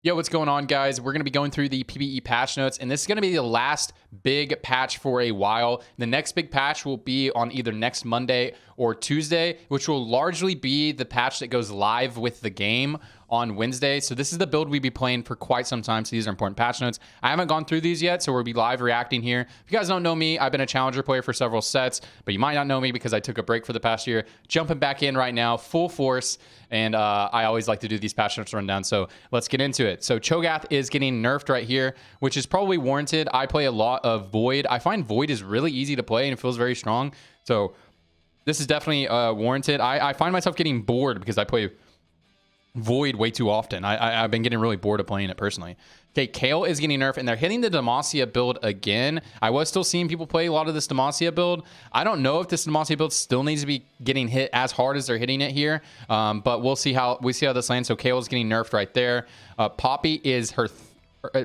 Yo, what's going on, guys? We're going to be going through the PBE patch notes, and this is going to be the last big patch for a while. The next big patch will be on either next Monday or Tuesday, which will largely be the patch that goes live with the game on Wednesday. So this is the build we'll be playing for quite some time. So these are important patch notes. I haven't gone through these yet, so we'll be live reacting here. If you guys don't know me, I've been a challenger player for several sets, but you might not know me because I took a break for the past year. Jumping back in right now, full force, and I always like to do these patch notes rundown. So let's get into it. So Cho'Gath is getting nerfed right here, which is probably warranted. I play a lot of Void. I find Void is really easy to play and it feels very strong. So this is definitely warranted. I find myself getting bored because I play Void way too often. I've been getting really bored of playing it personally. Okay, Kale is getting nerfed, and they're hitting the Demacia build again. I was still seeing people play a lot of this Demacia build. I don't know if this Demacia build still needs to be getting hit as hard as they're hitting it here, but we'll see how this lands. So Kale is getting nerfed right there. Poppy is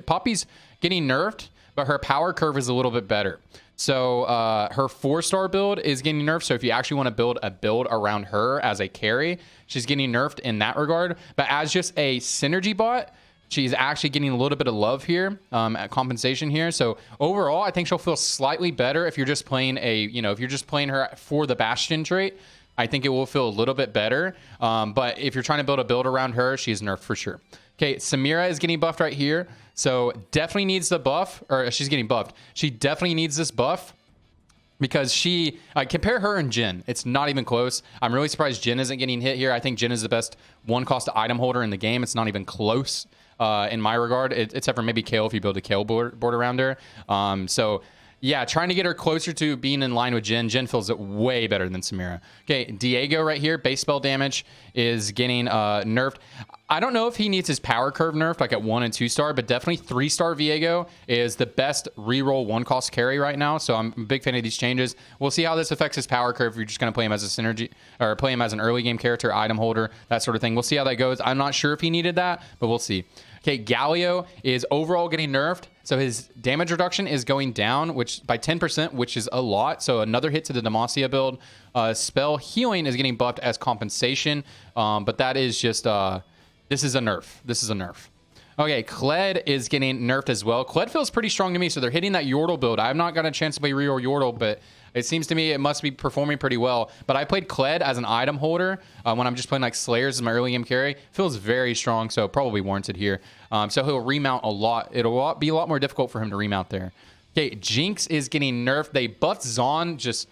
Poppy's getting nerfed, but her power curve is a little bit better. So her 4-star build is getting nerfed. So if you actually want to build a build around her as a carry, she's getting nerfed in that regard. But as just a synergy bot, she's actually getting a little bit of love here, at compensation here. So overall, I think she'll feel slightly better if you're just playing if you're just playing her for the Bastion trait. I think it will feel a little bit better. But if you're trying to build a build around her, she's nerfed for sure. Okay, Samira is getting buffed right here. So definitely needs the buff, or she's getting buffed. She definitely needs this buff because compare her and Jhin. It's not even close. I'm really surprised Jhin isn't getting hit here. I think Jhin is the best one-cost item holder in the game. It's not even close in my regard, except for maybe Kale if you build a Kale board around her. So yeah, trying to get her closer to being in line with Jhin. Jhin feels it way better than Samira. Okay, Diego right here, base spell damage is getting nerfed. I don't know if he needs his power curve nerfed like at 1 and 2-star, but definitely 3-star Viego is the best reroll one-cost carry right now. So I'm a big fan of these changes. We'll see how this affects his power curve if you're just going to play him as a synergy or play him as an early game character, item holder, that sort of thing. We'll see how that goes. I'm not sure if he needed that, but we'll see. Okay, Galio is overall getting nerfed. So his damage reduction is going down, which by 10%, which is a lot. So another hit to the Demacia build. Spell healing is getting buffed as compensation, but that is just this is a nerf. This is a nerf. Okay, Kled is getting nerfed as well. Kled feels pretty strong to me, so they're hitting that Yordle build. I have not got a chance to play real Yordle, but it seems to me it must be performing pretty well. But I played Kled as an item holder when I'm just playing like Slayers as my early game carry. Feels very strong, so probably warranted here. So he'll remount a lot. It'll be a lot more difficult for him to remount there. Okay, Jinx is getting nerfed. They buffed Zaun just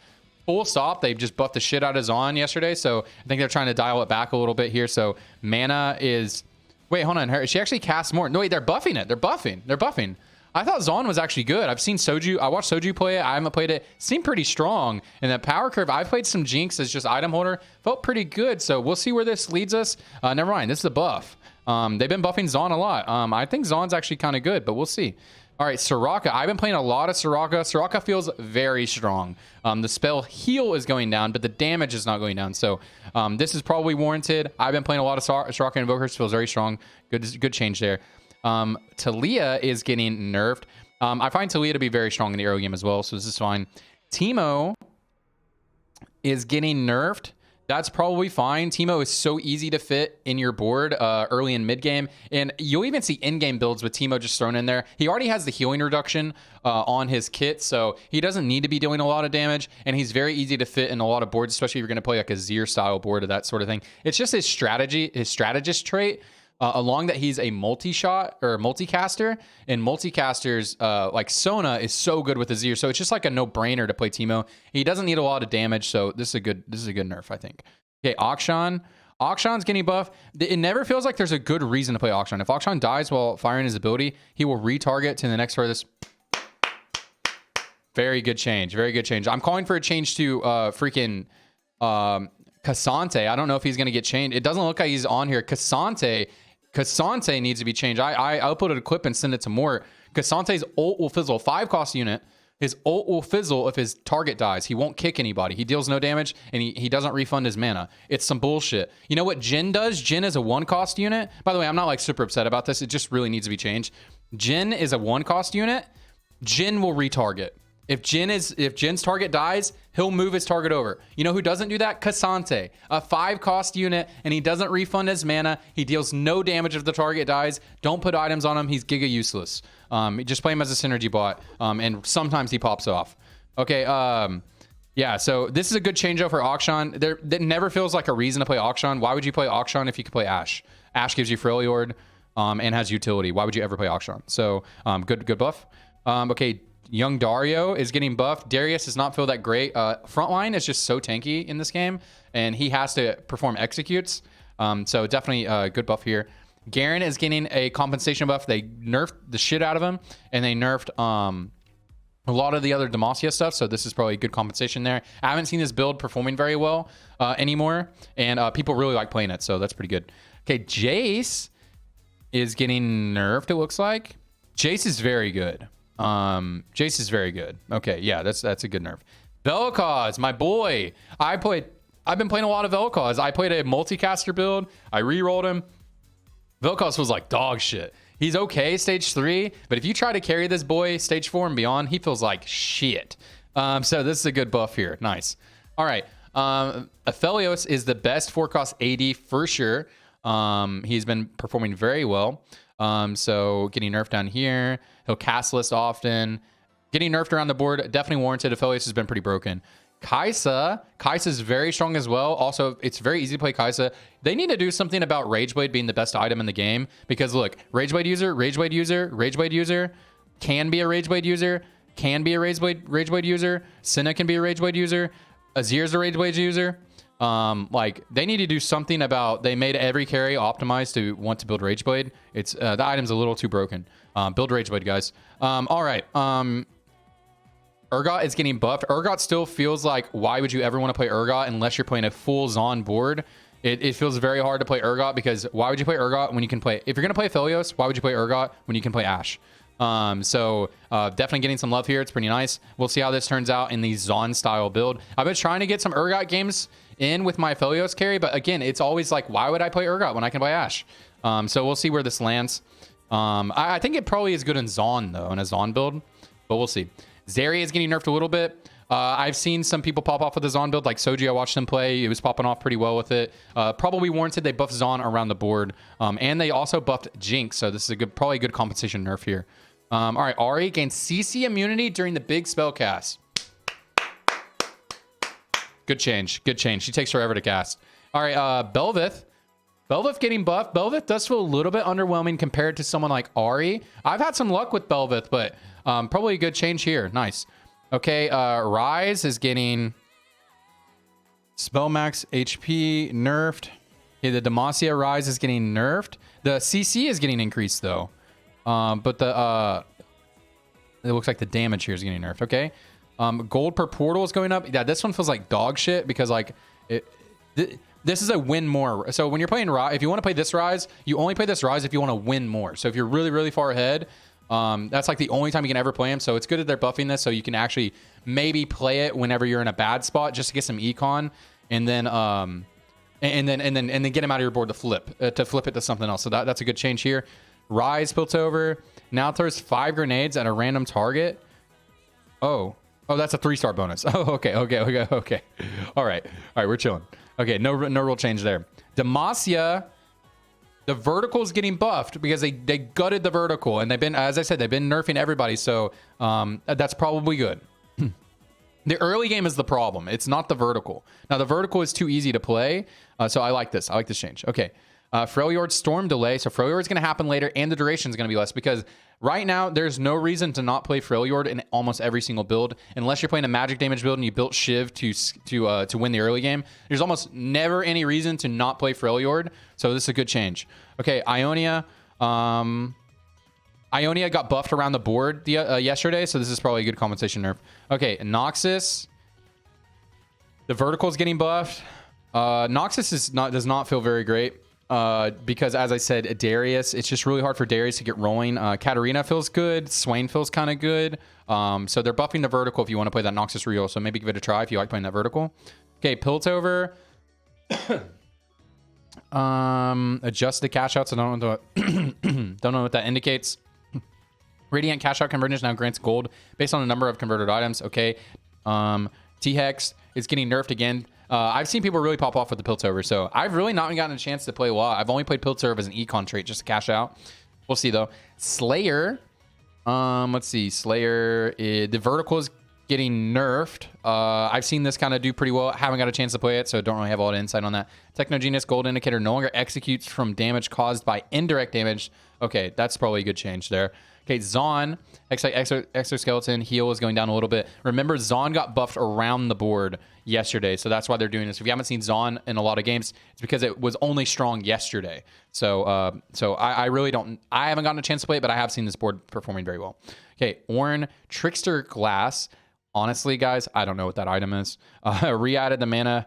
full stop. They've just buffed the shit out of Zaun yesterday, so I think they're trying to dial it back a little bit here. So mana is... Wait, hold on. She actually casts more. No, wait, they're buffing it. They're buffing. I thought Zaun was actually good. I've seen Soju. I watched Soju play it. I haven't played it. Seemed pretty strong. And that power curve, I've played some Jinx as just item holder. Felt pretty good. So we'll see where this leads us. Never mind. This is a buff. They've been buffing Zaun a lot. I think Zaun's actually kind of good, but we'll see. All right, Soraka. I've been playing a lot of Soraka. Soraka feels very strong. The spell heal is going down, but the damage is not going down. So this is probably warranted. I've been playing a lot of Soraka Invokers. Feels very strong. Good change there. Talia is getting nerfed. I find Talia to be very strong in the early game as well, so this is fine. Teemo is getting nerfed. That's probably fine. Teemo is so easy to fit in your board early and mid game, and you'll even see in-game builds with Teemo just thrown in there. He already has the healing reduction on his kit, so he doesn't need to be doing a lot of damage, and he's very easy to fit in a lot of boards, especially if you're going to play like a Zir style board or that sort of thing. It's just his strategy, his strategist trait. Along that he's a multi-shot or multicaster, and multicasters like Sona is so good with Azir, so it's just like a no-brainer to play Teemo. He doesn't need a lot of damage, so this is a good nerf, I think. Okay, Akshan's getting buff. It never feels like there's a good reason to play Akshan. If Akshan dies while firing his ability, he will retarget to the next furthest. Very good change. Very good change. I'm calling for a change to freaking Cassante. I don't know if he's going to get changed. It doesn't look like he's on here. Cassante needs to be changed. I uploaded a clip and sent it to Mort. Cassante's ult will fizzle. 5-cost unit. His ult will fizzle if his target dies. He won't kick anybody. He deals no damage, and he doesn't refund his mana. It's some bullshit. You know what Jhin does? Jhin is a 1-cost unit. By the way, I'm not like super upset about this. It just really needs to be changed. Jhin is a 1-cost unit. Jhin will retarget. If Jin's target dies, he'll move his target over. You know who doesn't do that? Cassante, a 5-cost unit, and he doesn't refund his mana. He deals no damage if the target dies. Don't put items on him. He's giga useless. Just play him as a synergy bot, and sometimes he pops off. Okay, yeah, so this is a good change-up for Akshan. That never feels like a reason to play Akshan. Why would you play Akshan if you could play Ashe? Ashe gives you Freljord and has utility. Why would you ever play Akshan? So good buff. Okay, young Dario is getting buffed. Darius does not feel that great. Frontline is just so tanky in this game, and he has to perform executes. So definitely a good buff here. Garen is getting a compensation buff. They nerfed the shit out of him, and they nerfed a lot of the other Demacia stuff, so this is probably a good compensation there. I haven't seen this build performing very well anymore, and people really like playing it, so that's pretty good. Okay, Jace is getting nerfed, it looks like. Jace is very good. Jace is very good. Okay, yeah, that's a good nerf. Vel'Koz, my boy. I've been playing a lot of Vel'Koz. I played a multicaster build. I re-rolled him. Vel'Koz was like dog shit. He's okay stage 3, but if you try to carry this boy stage 4 and beyond, he feels like shit. So this is a good buff here. Nice. All right. Aphelios is the best 4-cost AD for sure. He's been performing very well. So getting nerfed down here. He'll cast list often. Getting nerfed around the board, definitely warranted. Aphelios has been pretty broken. Kai'Sa is very strong as well. Also, it's very easy to play Kai'Sa. They need to do something about Rageblade being the best item in the game. Because look, Rageblade user, can be a Rageblade user, can be a Rageblade user, Senna can be a Rageblade user, Azir's a Rageblade user. Like they need to do something about, they made every carry optimized to want to build Rageblade. It's the item's a little too broken. Build Rageblade, guys. All right. Urgot is getting buffed. Urgot still feels like, why would you ever want to play Urgot unless you're playing a full Zon board? It feels very hard to play Urgot because why would you play Urgot when you can play, if you're going to play Aphelios, why would you play Urgot when you can play Ashe? So definitely getting some love here. It's pretty nice. We'll see how this turns out in the Zon style build. I've been trying to get some Urgot games in with my Aphelios carry, but again, it's always like, why would I play Urgot when I can play Ashe? So we'll see where this lands. I think it probably is good in Zon though, in a Zon build, but we'll see. Zeri is getting nerfed a little bit. I've seen some people pop off with the Zon build, like Soji. I watched him play. It was popping off pretty well with it. Probably warranted. They buffed Zon around the board. And they also buffed Jinx. So this is probably a good compensation nerf here. All right, Ahri gains CC immunity during the big spell cast. Good change. Good change. She takes forever to cast. All right, Bel'Veth. Bel'Veth getting buffed. Bel'Veth does feel a little bit underwhelming compared to someone like Ahri. I've had some luck with Bel'Veth, but probably a good change here. Nice. Okay, Rise is getting Spellmax HP nerfed. Okay, the Demacia Rise is getting nerfed. The CC is getting increased, though. But it looks like the damage here is getting nerfed. Okay. Gold per portal is going up. Yeah, this one feels like dog shit because, like, this is a win more. So when you're playing Rise, if you want to play this Rise, you only play this Rise if you want to win more. So if you're really, really far ahead, that's like the only time you can ever play him. So it's good that they're buffing this so you can actually maybe play it whenever you're in a bad spot just to get some econ, and then get him out of your board to flip it to something else. So that's a good change here. Rise Piltover now throws 5 grenades at a random target. Oh, that's a 3-star bonus. Oh, okay. All right, we're chilling. Okay, no real change there. Demacia, the vertical is getting buffed because they gutted the vertical, and they've been, as I said, they've been nerfing everybody. So that's probably good. The early game is the problem. It's not the vertical. Now the vertical is too easy to play, so I like this. I like this change. Okay, Freljord Storm delay. So Freljord is going to happen later, and the duration is going to be less because right now there's no reason to not play Freljord in almost every single build unless you're playing a magic damage build and you built Shiv to win the early game. There's almost never any reason to not play Freljord. So this is a good change. Okay, Ionia. Ionia got buffed around the board yesterday, so this is probably a good compensation nerf. Okay, Noxus. The vertical is getting buffed. Noxus does not feel very great because, as I said, Darius, it's just really hard for Darius to get rolling. Katarina feels good. Swain feels kind of good. So they're buffing the vertical if you want to play that Noxus real. So maybe give it a try if you like playing that vertical. Okay, Piltover. Adjust the cash outs. I don't know what that indicates. Radiant cash out convergence now grants gold based on the number of converted items. Okay. T-Hex is getting nerfed again. I've seen people really pop off with the Piltover, so I've really not gotten a chance to play a lot. I've only played Piltover as an econ trait just to cash out. We'll see though. Slayer. Let's see. Slayer. The vertical is getting nerfed. I've seen this kind of do pretty well. Haven't got a chance to play it, so don't really have all the insight on that. Technogenius Gold Indicator no longer executes from damage caused by indirect damage. Okay, that's probably a good change there. Okay, Zon, Exoskeleton, heal is going down a little bit. Remember, Zon got buffed around the board yesterday, so that's why they're doing this. If you haven't seen Zon in a lot of games, it's because it was only strong yesterday. So I really don't... I haven't gotten a chance to play it, but I have seen this board performing very well. Okay, Ornn, Trickster Glass. Honestly, guys, I don't know what that item is. Re-added the mana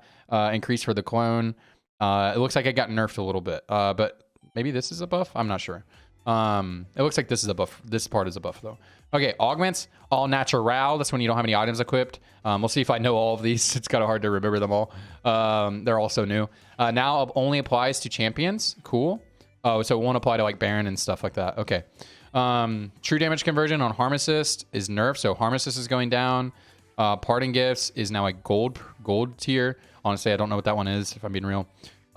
increase for the clone. It looks like it got nerfed a little bit, but maybe this is a buff? I'm not sure. It looks like this is a buff. This part is a buff, though. Okay, Augments, all natural. That's when you don't have any items equipped. We'll see if I know all of these. It's kind of hard to remember them all. They're all so new. Now only applies to champions. Cool. Oh, so it won't apply to like Baron and stuff like that. Okay. True damage conversion on Harm Assist is nerfed, so Harm Assist is going down. Parting Gifts is now a gold tier. Honestly, I don't know what that one is, if I'm being real.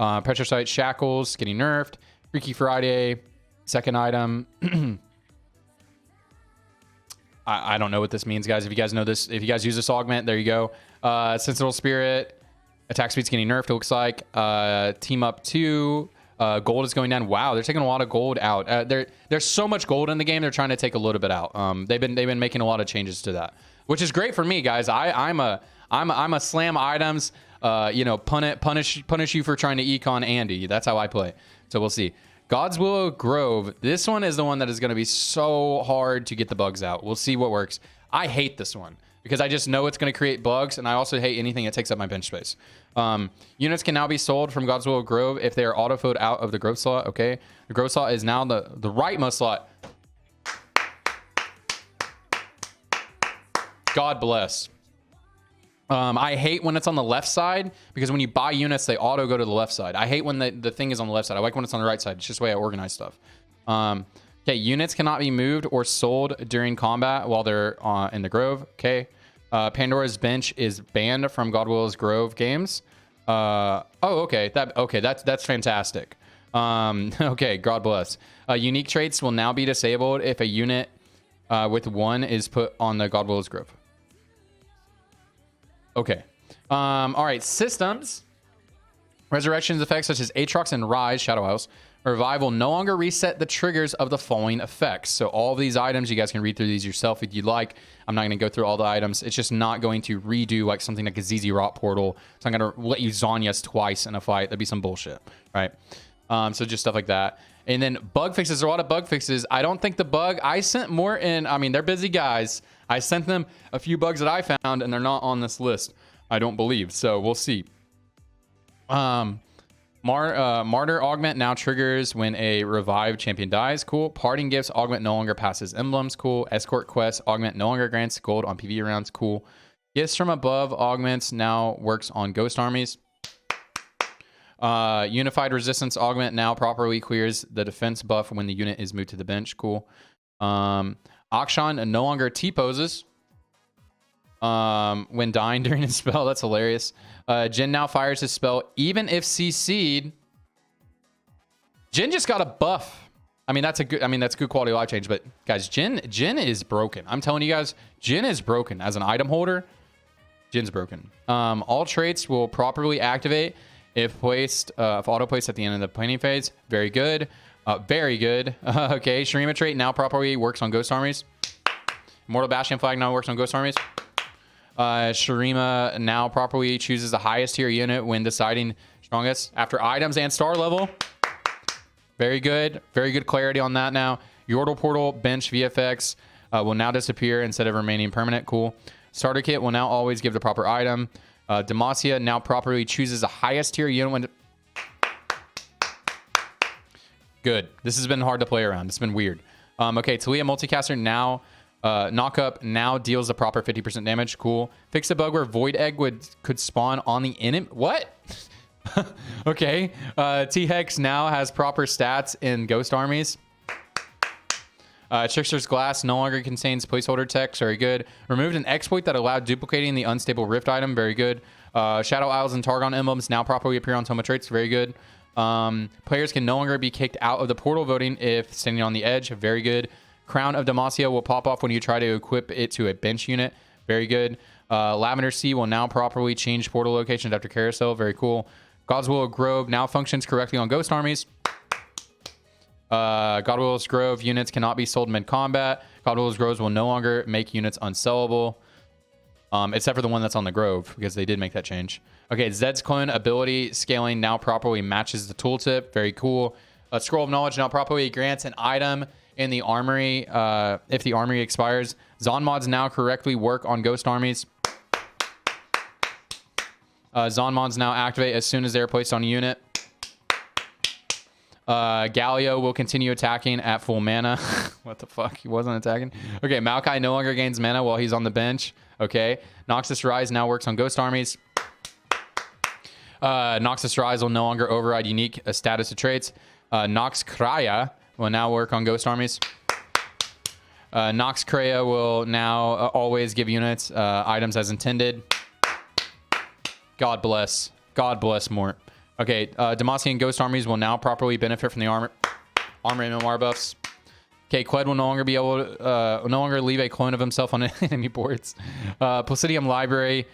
Petrocite Shackles getting nerfed. Freaky Friday, second item. I don't know what this means, guys. If you guys know this, if you guys use this augment, there you go. Sentinel Spirit, attack speed's getting nerfed, it looks like. Team Up 2. Gold is going down. Wow, they're taking a lot of gold out. There's so much gold in the game. They're trying to take a little bit out. They've been making a lot of changes to that, which is great for me, guys. I'm a slam items. Punish you for trying to econ Andy. That's how I play. So we'll see. God's Willow Grove. This one is the one that is going to be so hard to get the bugs out. We'll see what works. I hate this one because I just know it's going to create bugs, and I also hate anything that takes up my bench space. Units can now be sold from God's Willow Grove if they are autofoed out of the Grove slot. Okay, the Grove slot is now the rightmost slot. God bless. I hate when it's on the left side because when you buy units, they auto go to the left side. I hate when the thing is on the left side. I like when it's on the right side. It's just the way I organize stuff. Okay, units cannot be moved or sold during combat while they're in the Grove. Okay. Pandora's Bench is banned from Godwillow's Grove games. Okay. That's fantastic. Okay, God bless. Unique traits will now be disabled if a unit with 1 is put on the Godwillow's Grove. Okay. All right, systems. Resurrection's effects such as Aatrox and Rise, Shadow House, Revive will no longer reset the triggers of the following effects. So all of these items, you guys can read through these yourself if you'd like. I'm not going to go through all the items. It's just not going to redo like something like a ZZ Rot portal. So I'm going to let you Zhonya's twice in a fight. That'd be some bullshit, right? So just stuff like that. And then bug fixes. There are a lot of bug fixes. I don't think the bug, I sent more in, I mean, they're busy guys. I sent them a few bugs that I found and they're not on this list, I don't believe. So we'll see. Martyr Augment now triggers when a revived champion dies. Cool. Parting Gifts Augment no longer passes emblems. Cool. Escort Quest Augment no longer grants gold on PvE rounds. Cool. Gifts from above augments now works on ghost armies. Unified Resistance Augment now properly clears the defense buff when the unit is moved to the bench. Cool. Akshan no longer T-poses when dying during his spell. That's hilarious. Jin now fires his spell even if CC'd. Jin just got a buff. I mean, that's a good quality of life change, but guys, Jin is broken. I'm telling you guys, Jin is broken. As an item holder, Jin's broken. All traits will properly activate if auto placed at the end of the planning phase. Very good. Very good. Okay, Shurima trait now properly works on ghost armies. Immortal Bastion Flag now works on ghost armies. Shurima now properly chooses the highest tier unit when deciding strongest after items and star level. Very good. Very good clarity on that now. Yordle Portal Bench VFX will now disappear instead of remaining permanent. Cool. Starter Kit will now always give the proper item. Demacia now properly chooses the highest tier unit when... Good. This has been hard to play around. It's been weird. Okay, Talia Multicaster now... knock up now deals the proper 50% damage. Cool. Fix a bug where Void Egg could spawn on the enemy. What? Okay. T-Hex now has proper stats in ghost armies. Trickster's Glass no longer contains placeholder text. Very good. Removed an exploit that allowed duplicating the unstable rift item. Very good. Shadow Isles and Targon emblems now properly appear on Toma traits. Very good. Players can no longer be kicked out of the portal voting if standing on the edge. Very good. Crown of Demacia will pop off when you try to equip it to a bench unit. Very good. Lavender Sea will now properly change portal locations after carousel. Very cool. God's Will of Grove now functions correctly on ghost armies. Godwill's Grove units cannot be sold mid-combat. Godwill's Groves will no longer make units unsellable. Except for the one that's on the Grove, because they did make that change. Okay, Zed's Clone ability scaling now properly matches the tooltip. Very cool. Scroll of Knowledge now properly grants an item in the armory if the armory expires. Zon mods now correctly work on ghost armies. Zon mods now activate as soon as they're placed on a unit. Galio will continue attacking at full mana. What the fuck? He wasn't attacking? Okay, Maokai no longer gains mana while he's on the bench. Okay. Noxus Rise now works on ghost armies. Noxus Rise will no longer override unique status of traits. Nox Kraya will now work on ghost armies. Nox Kraya will now always give units items as intended. God bless. God bless Mort. Okay, Demacian ghost armies will now properly benefit from the armor and memoir buffs. Okay, Kled will no longer be able to, no longer leave a clone of himself on enemy boards. Placidium Library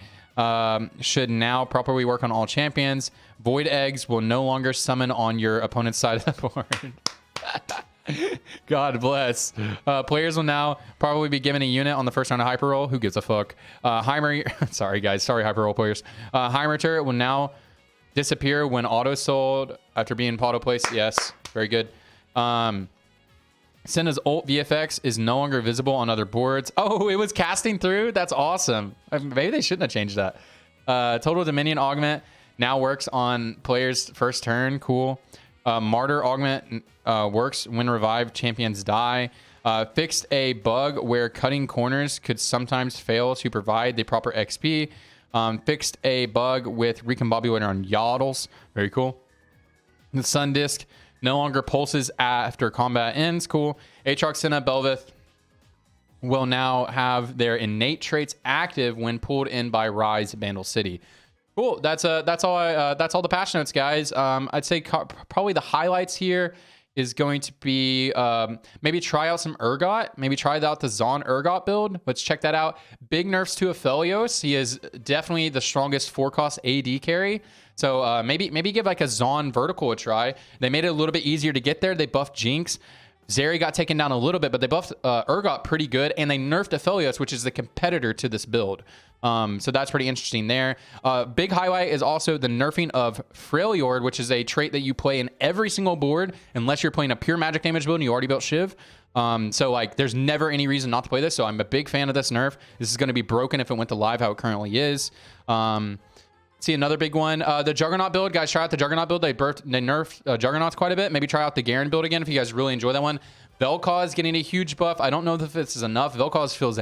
should now properly work on all champions. Void Eggs will no longer summon on your opponent's side of the board. God bless. Players will now probably be given a unit on the first round of Hyper Roll. Who gives a fuck? Heimer, sorry guys, sorry Hyper Roll players. Heimer turret will now disappear when auto sold after being auto placed. Yes, very good. Senna's ult VFX is no longer visible on other boards. Oh, it was casting through? That's awesome. Maybe they shouldn't have changed that. Total Dominion Augment now works on players' first turn. Cool. Martyr Augment works when revived champions die. Fixed a bug where cutting corners could sometimes fail to provide the proper XP. Fixed a bug with Recombobulator on Yodels. Very cool. The Sun Disk no longer pulses after combat ends. Cool. Aatrox Senna Belveth will now have their innate traits active when pulled in by Rise Vandal City. Cool. That's all the patch notes, guys. I'd say probably the highlights here is going to be maybe try out some Urgot. Maybe try out the Zon Urgot build. Let's check that out. Big nerfs to Aphelios. He is definitely the strongest 4-cost AD carry. So maybe give like a Zon Vertical a try. They made it a little bit easier to get there. They buffed Jinx. Zeri got taken down a little bit, but they buffed Urgot pretty good, and they nerfed Aphelios, which is the competitor to this build. So that's pretty interesting there. Big highlight is also the nerfing of Freljord, which is a trait that you play in every single board, unless you're playing a pure magic damage build and you already built Shiv. So like there's never any reason not to play this. So I'm a big fan of this nerf. This is going to be broken if it went to live how it currently is. See another big one. The Juggernaut build, guys, try out the Juggernaut build. They nerfed Juggernauts quite a bit. Maybe try out the Garen build again if you guys really enjoy that one. Vel'Koz getting a huge buff. I don't know if this is enough. Vel'Koz feels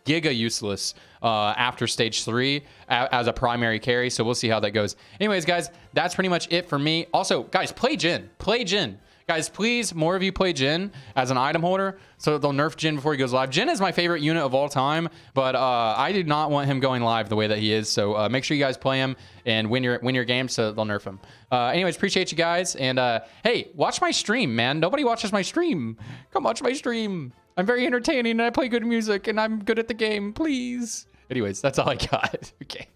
giga useless after stage 3 as a primary carry. So we'll see how that goes. Anyways, guys, that's pretty much it for me. Also, guys, play Jhin. Play Jhin. Guys, please, more of you play Jhin as an item holder, so they'll nerf Jhin before he goes live. Jhin is my favorite unit of all time, but I did not want him going live the way that he is. So make sure you guys play him and win your game, so they'll nerf him. Anyways, appreciate you guys, and hey, watch my stream, man. Nobody watches my stream. Come watch my stream. I'm very entertaining, and I play good music, and I'm good at the game. Please. Anyways, that's all I got. Okay,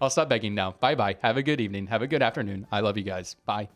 I'll stop begging now. Bye bye. Have a good evening. Have a good afternoon. I love you guys. Bye.